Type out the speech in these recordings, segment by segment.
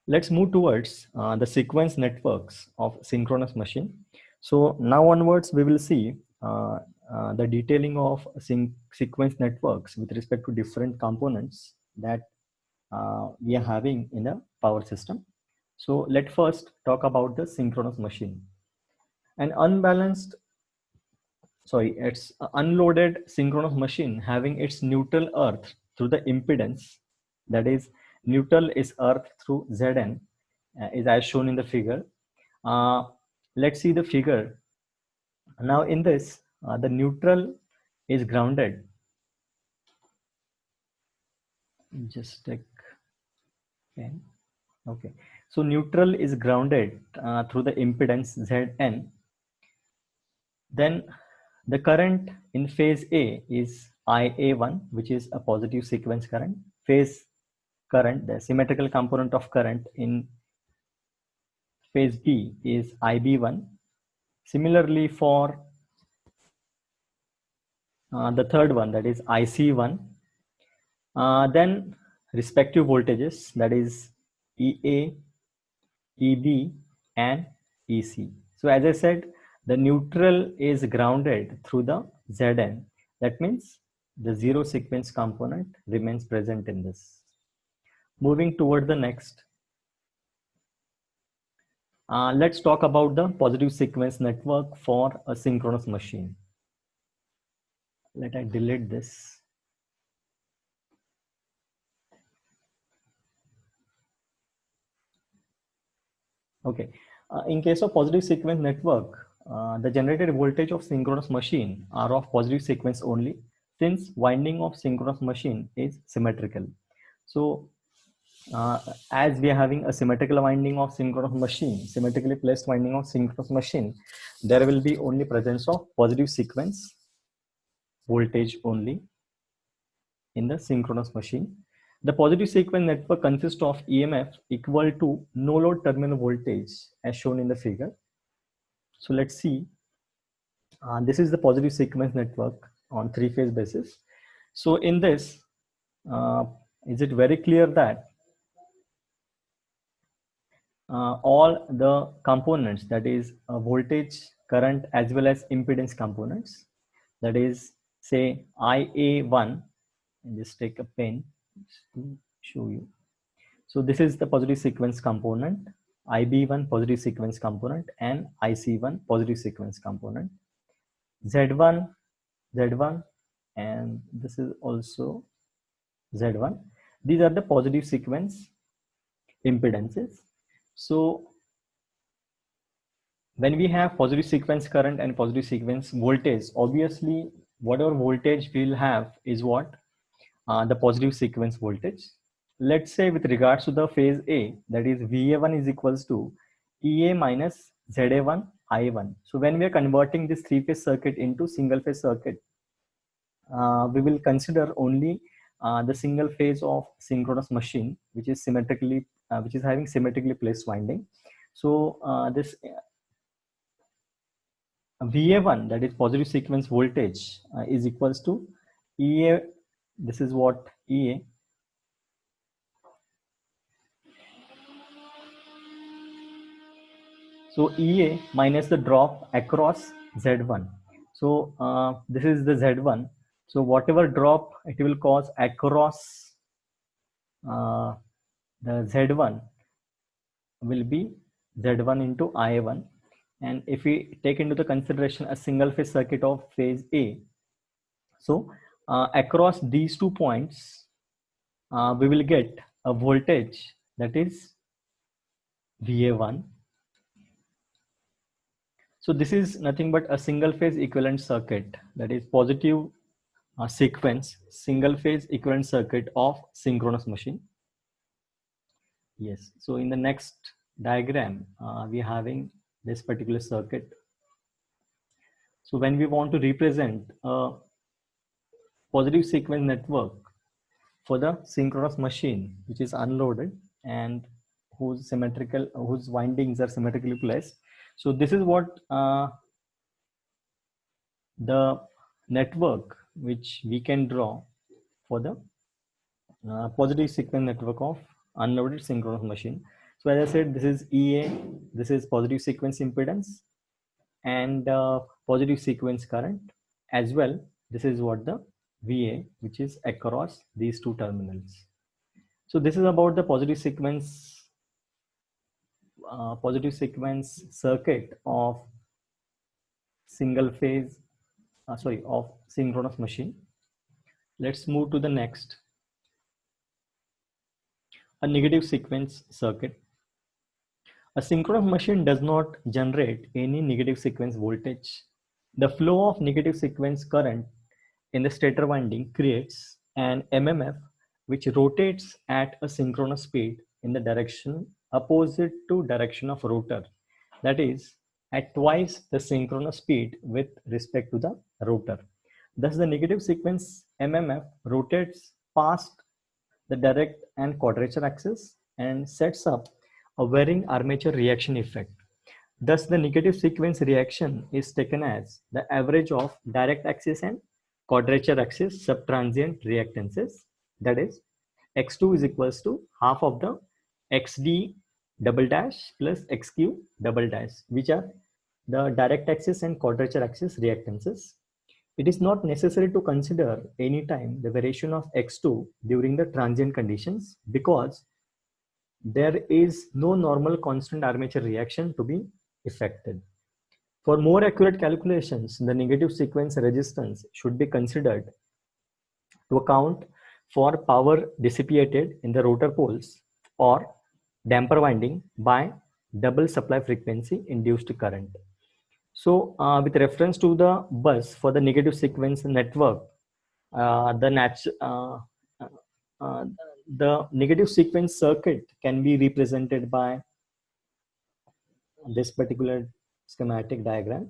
Let's move towards the sequence networks of synchronous machine. So now onwards, we will see the detailing of sequence networks with respect to different components that we are having in a power system. So let's first talk about the synchronous machine. An unbalanced, it's an unloaded synchronous machine having its neutral earth through the impedance, that is neutral is earth through Zn, is as shown in the figure. Let's see the figure. Now in this, the neutral is grounded. Just take pen. Okay. So neutral is grounded through the impedance Zn. Then the current in phase A is IA1, which is a positive sequence current. Phase current, the symmetrical component of current in phase B is IB1. Similarly, for the third one, that is IC1, then respective voltages, that is EA, EB, and EC. So as I said, the neutral is grounded through the Zn. That means the zero sequence component remains present in this. Moving toward the next, let's talk about the positive sequence network for a synchronous machine. Let I delete this. Okay. In case of positive sequence network, the generated voltage of synchronous machine are of positive sequence only, since winding of synchronous machine is symmetrical. So as we are having a symmetrical winding of synchronous machine, symmetrically placed winding of synchronous machine, there will be only presence of positive sequence voltage only in the synchronous machine. The positive sequence network consists of EMF equal to no load terminal voltage as shown in the figure. So let's see. This is the positive sequence network on three-phase basis. So in this, is it very clear that all the components, that is voltage, current, as well as impedance components, that is say IA1, and just take a pen to show you. So this is the positive sequence component, IB1 positive sequence component, and IC1 positive sequence component. Z1, Z1, and this is also Z1. These are the positive sequence impedances. So when we have positive sequence current and positive sequence voltage, obviously whatever voltage we'll have is what? The positive sequence voltage. Let's say with regards to the phase A, that is VA1 is equals to EA minus ZA1 I1. So when we are converting this three-phase circuit into single-phase circuit, we will consider only the single phase of synchronous machine, which is symmetrically, which is having symmetrically placed winding. So this VA1, that is positive sequence voltage, is equals to EA. This is what EA. So EA minus the drop across Z1. So this is the Z1. So whatever drop it will cause across the Z1 will be Z1 into IA1. And if we take into the consideration a single phase circuit of phase A, so across these 2 points, we will get a voltage that is VA1. So this is nothing but a single phase equivalent circuit, that is positive sequence single phase equivalent circuit of synchronous machine. Yes, so in the next diagram, we are having this particular circuit. So when we want to represent a positive sequence network for the synchronous machine, which is unloaded and whose windings are symmetrically placed. So this is what the network which we can draw for the positive sequence network of unloaded synchronous machine. So as I said, this is EA, this is positive sequence impedance, and positive sequence current as well. This is what the VA, which is across these two terminals. So this is about the positive sequence circuit of single phase, of synchronous machine. Let's move to the next, a negative sequence circuit. A synchronous machine does not generate any negative sequence voltage. The flow of negative sequence current in the stator winding creates an MMF which rotates at a synchronous speed in the direction opposite to direction of rotor. That is, at twice the synchronous speed with respect to the rotor. Thus, the negative sequence MMF rotates past the direct and quadrature axis and sets up a varying armature reaction effect. Thus, the negative sequence reaction is taken as the average of direct axis and quadrature axis subtransient reactances. That is, x2 is equals to half of the xd double dash plus xq double dash, which are the direct axis and quadrature axis reactances. It is not necessary to consider any time the variation of x2 during the transient conditions because there is no normal constant armature reaction to be effected. For more accurate calculations, the negative sequence resistance should be considered to account for power dissipated in the rotor poles or damper winding by double supply frequency induced current. So with reference to the bus for the negative sequence network, uh, the, nat- uh, uh, uh, the negative sequence circuit can be represented by this particular schematic diagram.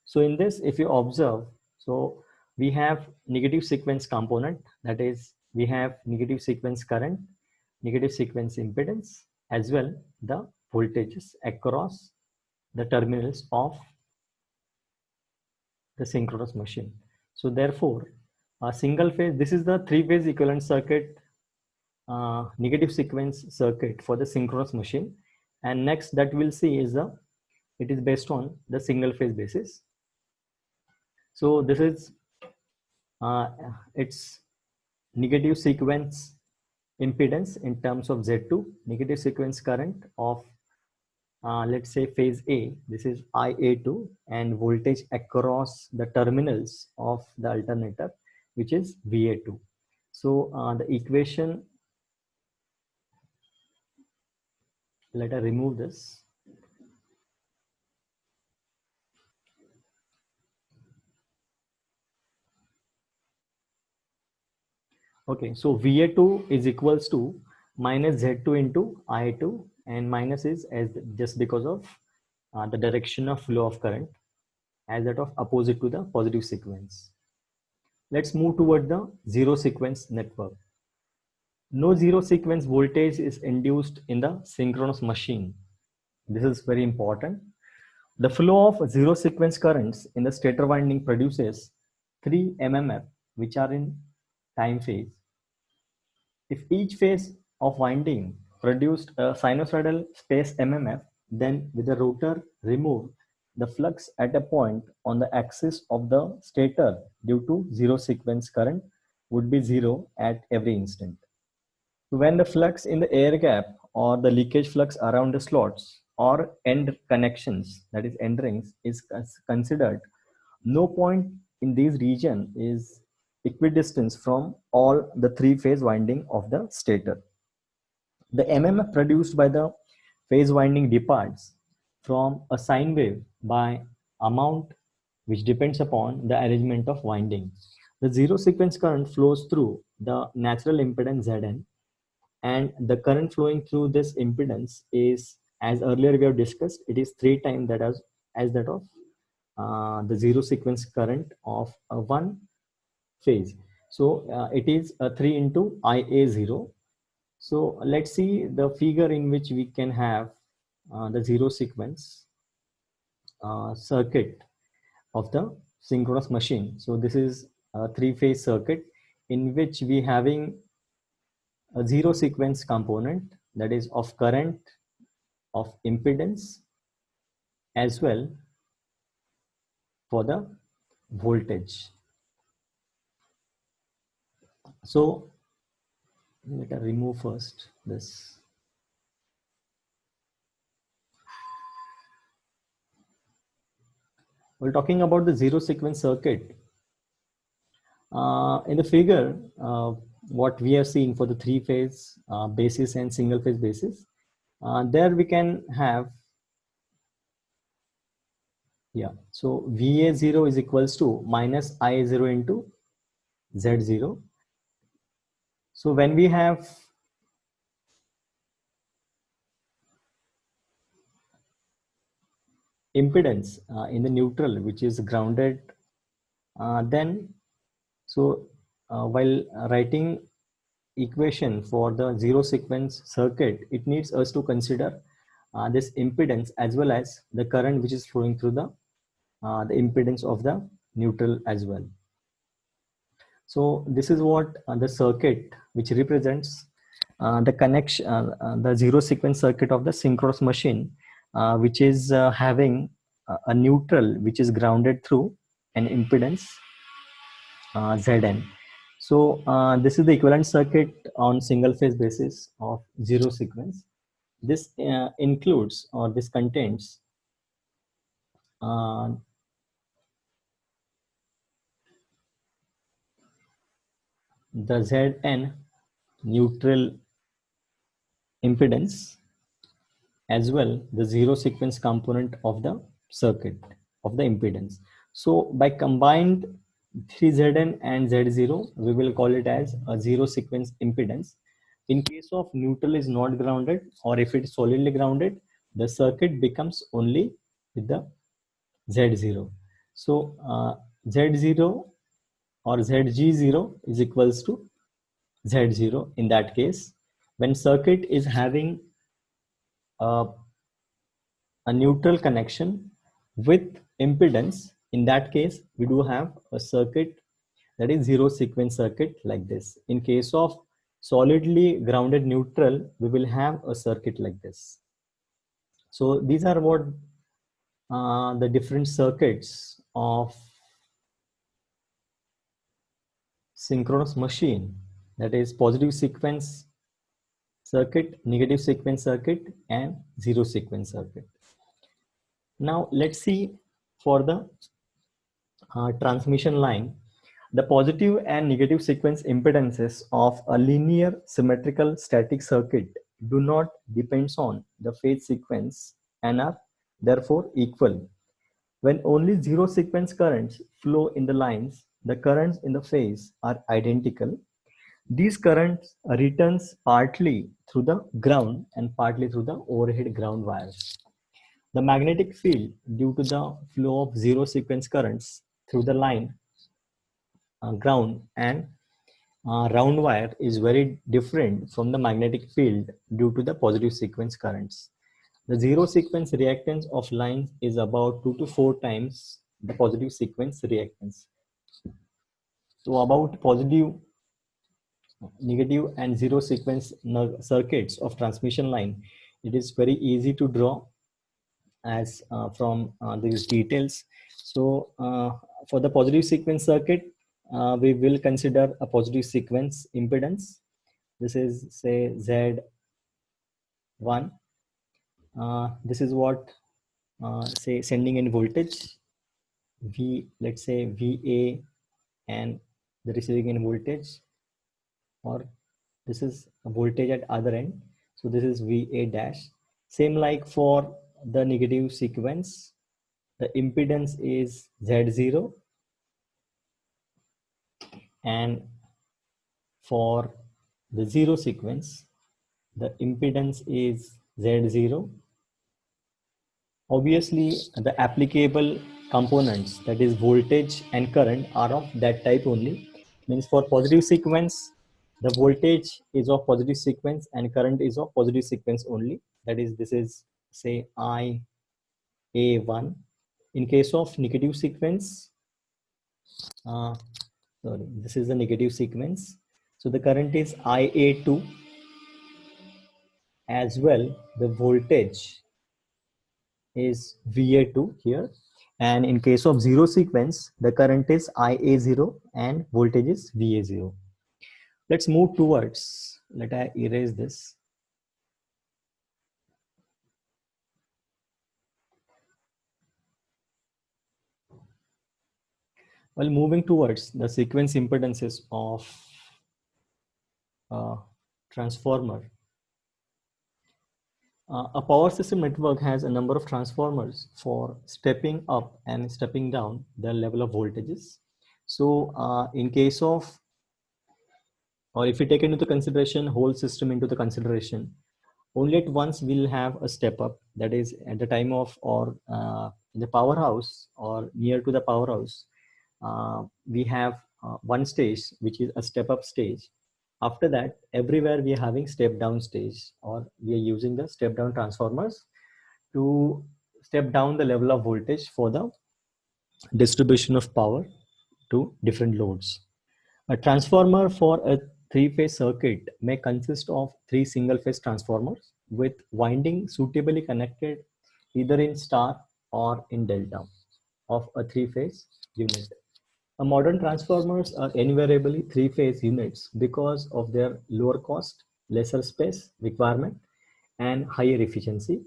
So in this, if you observe, so we have negative sequence component, that is, we have negative sequence current, negative sequence impedance, as well the voltages across the terminals of the synchronous machine. So therefore, a single phase, this is the three-phase equivalent circuit, negative sequence circuit for the synchronous machine. And next that we'll see is it is based on the single phase basis. So this is its negative sequence impedance in terms of Z2, negative sequence current of let's say phase A, this is IA2, and voltage across the terminals of the alternator, which is VA2. So the equation, let us remove this. Okay, so VA2 is equals to minus Z2 into I2, and minus is as just because of the direction of flow of current as that of opposite to the positive sequence. Let's move toward the zero sequence network. No zero sequence voltage is induced in the synchronous machine. This is very important. The flow of zero sequence currents in the stator winding produces 3 mmf, which are in time phase. If each phase of winding produced a sinusoidal space mmf, then with the rotor removed, the flux at a point on the axis of the stator due to zero sequence current would be zero at every instant. When the flux in the air gap or the leakage flux around the slots or end connections, that is end rings, is considered, no point in these region is equidistant from all the three-phase winding of the stator. The MMF produced by the phase winding departs from a sine wave by amount which depends upon the arrangement of winding. The zero sequence current flows through the natural impedance Zn, and the current flowing through this impedance is, as earlier we have discussed, it is 3 times that as that of the zero sequence current of one phase. So it is 3 into IA0. So let's see the figure in which we can have the zero sequence circuit of the synchronous machine. So this is a three-phase circuit in which we having a zero sequence component, that is of current of impedance as well for the voltage. So let us remove first this. We're talking about the zero sequence circuit. In the figure, what we are seeing for the three-phase basis and single-phase basis, there we can have, yeah, so VA0 is equals to minus IA0 into Z0. So when we have impedance in the neutral, which is grounded, then so while writing equation for the zero sequence circuit, it needs us to consider this impedance as well as the current which is flowing through the impedance of the neutral as well. So this is what the circuit which represents the connection, the zero sequence circuit of the synchronous machine, which is having a neutral which is grounded through an impedance Zn. So this is the equivalent circuit on single phase basis of zero sequence. This includes, or this contains the Zn neutral impedance as well the zero sequence component of the circuit of the impedance. So by combined 3Zn and Z0, we will call it as a zero sequence impedance. In case of neutral is not grounded, or if it is solidly grounded, the circuit becomes only with the Z0. So Z0 or Zg0 is equals to Z0 in that case. When circuit is having a neutral connection with impedance, in that case we do have a circuit that is zero sequence circuit like this. In case of solidly grounded neutral, we will have a circuit like this. So these are what the different circuits of synchronous machine, that is positive sequence circuit, negative sequence circuit, and zero sequence circuit. Now let's see for the transmission line, the positive and negative sequence impedances of a linear symmetrical static circuit do not depend on the phase sequence and are therefore equal. When only zero sequence currents flow in the lines, the currents in the phase are identical. These currents returns partly through the ground and partly through the overhead ground wires. The magnetic field due to the flow of zero sequence currents through the line, ground and round wire is very different from the magnetic field due to the positive sequence currents. The zero sequence reactance of lines is about 2 to 4 times the positive sequence reactance. So about positive, negative and zero sequence circuits of transmission line, it is very easy to draw as from these details. So for the positive sequence circuit, we will consider a positive sequence impedance. This is say Z1. This is what say sending in voltage V, let's say VA, and the receiving in voltage, or this is a voltage at other end. So this is VA dash. Same like for the negative sequence, the impedance is Z0, and for the zero sequence, the impedance is Z0. Obviously, the applicable components, that is voltage and current, are of that type only. Means for positive sequence, the voltage is of positive sequence and current is of positive sequence only. That is, this is say IA1. In case of negative sequence, sorry, this is the negative sequence. So the current is IA2, as well the voltage is VA2 here. And in case of zero sequence, the current is IA0 and voltage is VA0. Let's move towards, let I erase this. While moving towards the sequence impedances of transformer, a power system network has a number of transformers for stepping up and stepping down the level of voltages. So in case of, or if we take into consideration whole system into the consideration, only at once we'll have a step up, that is at the time of, or in the powerhouse or near to the powerhouse, we have one stage which is a step up stage. After that, everywhere we are having step down stage, or we are using the step down transformers to step down the level of voltage for the distribution of power to different loads. A transformer for a three-phase circuit may consist of three single-phase transformers with winding suitably connected either in star or in delta of a three-phase unit. Modern transformers are invariably three-phase units because of their lower cost, lesser space requirement, and higher efficiency.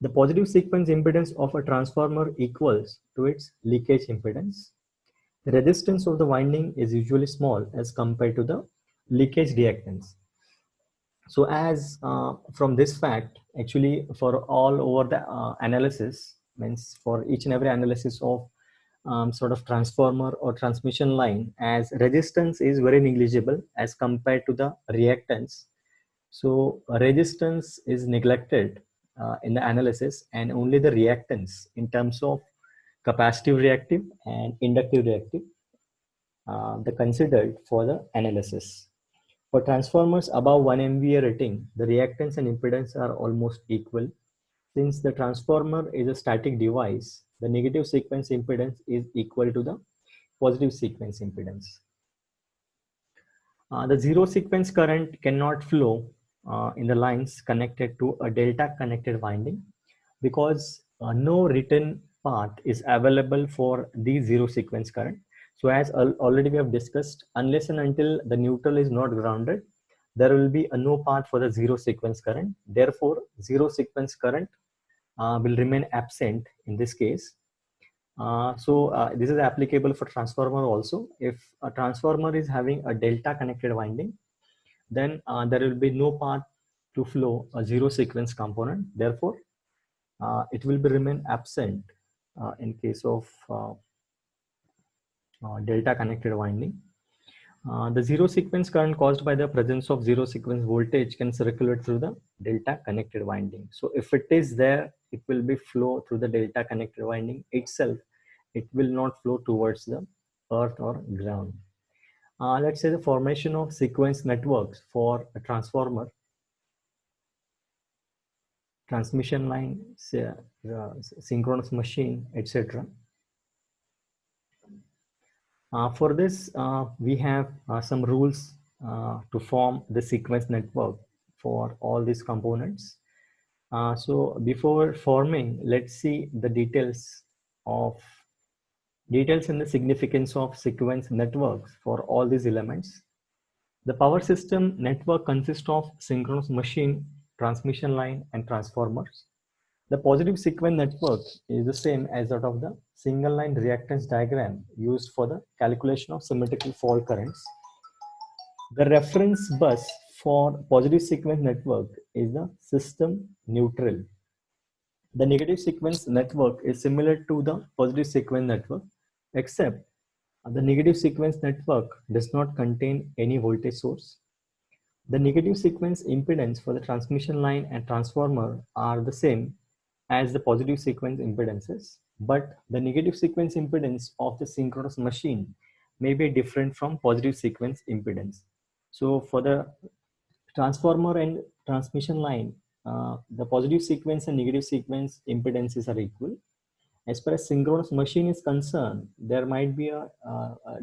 The positive sequence impedance of a transformer equals to its leakage impedance. The resistance of the winding is usually small as compared to the leakage reactance. So as from this fact, actually for all over the analysis, means for each and every analysis of sort of transformer or transmission line, as resistance is very negligible as compared to the reactance. So resistance is neglected in the analysis, and only the reactance in terms of capacitive reactive and inductive reactive the considered for the analysis. For transformers above 1 MVA rating, the reactance and impedance are almost equal. Since the transformer is a static device, the negative sequence impedance is equal to the positive sequence impedance. The zero sequence current cannot flow in the lines connected to a delta connected winding because no written path is available for the zero sequence current. So as already we have discussed, unless and until the neutral is not grounded, there will be a no path for the zero sequence current. Therefore, zero sequence current will remain absent in this case. So this is applicable for transformer also. If a transformer is having a delta connected winding, then there will be no path to flow a zero sequence component. Therefore, it will be remain absent in case of delta connected winding. The zero sequence current caused by the presence of zero sequence voltage can circulate through the delta connected winding. So if it is there, it will be flow through the delta connected winding itself. It will not flow towards the earth or ground. Let's say the formation of sequence networks for a transformer, transmission line, synchronous machine, etc. For this, we have some rules to form the sequence network for all these components. So before forming, let's see the details and the significance of sequence networks for all these elements. The power system network consists of synchronous machine, transmission line, and transformers. The positive sequence network is the same as that of the single line reactance diagram used for the calculation of symmetrical fault currents. The reference bus for positive sequence network is the system neutral. The negative sequence network is similar to the positive sequence network, except the negative sequence network does not contain any voltage source. The negative sequence impedance for the transmission line and transformer are the same as the positive sequence impedances, but the negative sequence impedance of the synchronous machine may be different from positive sequence impedance. So for the transformer and transmission line, the positive sequence and negative sequence impedances are equal. As far as synchronous machine is concerned, there might be a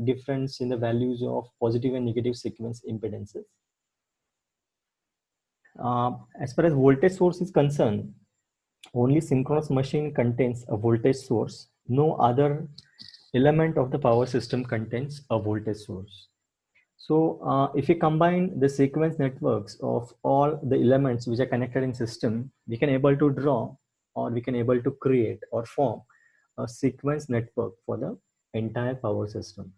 difference in the values of positive and negative sequence impedances. As far as voltage source is concerned, only synchronous machine contains a voltage source. No other element of the power system contains a voltage source. So if we combine the sequence networks of all the elements which are connected in system, we can able to draw, or we can able to create or form a sequence network for the entire power system.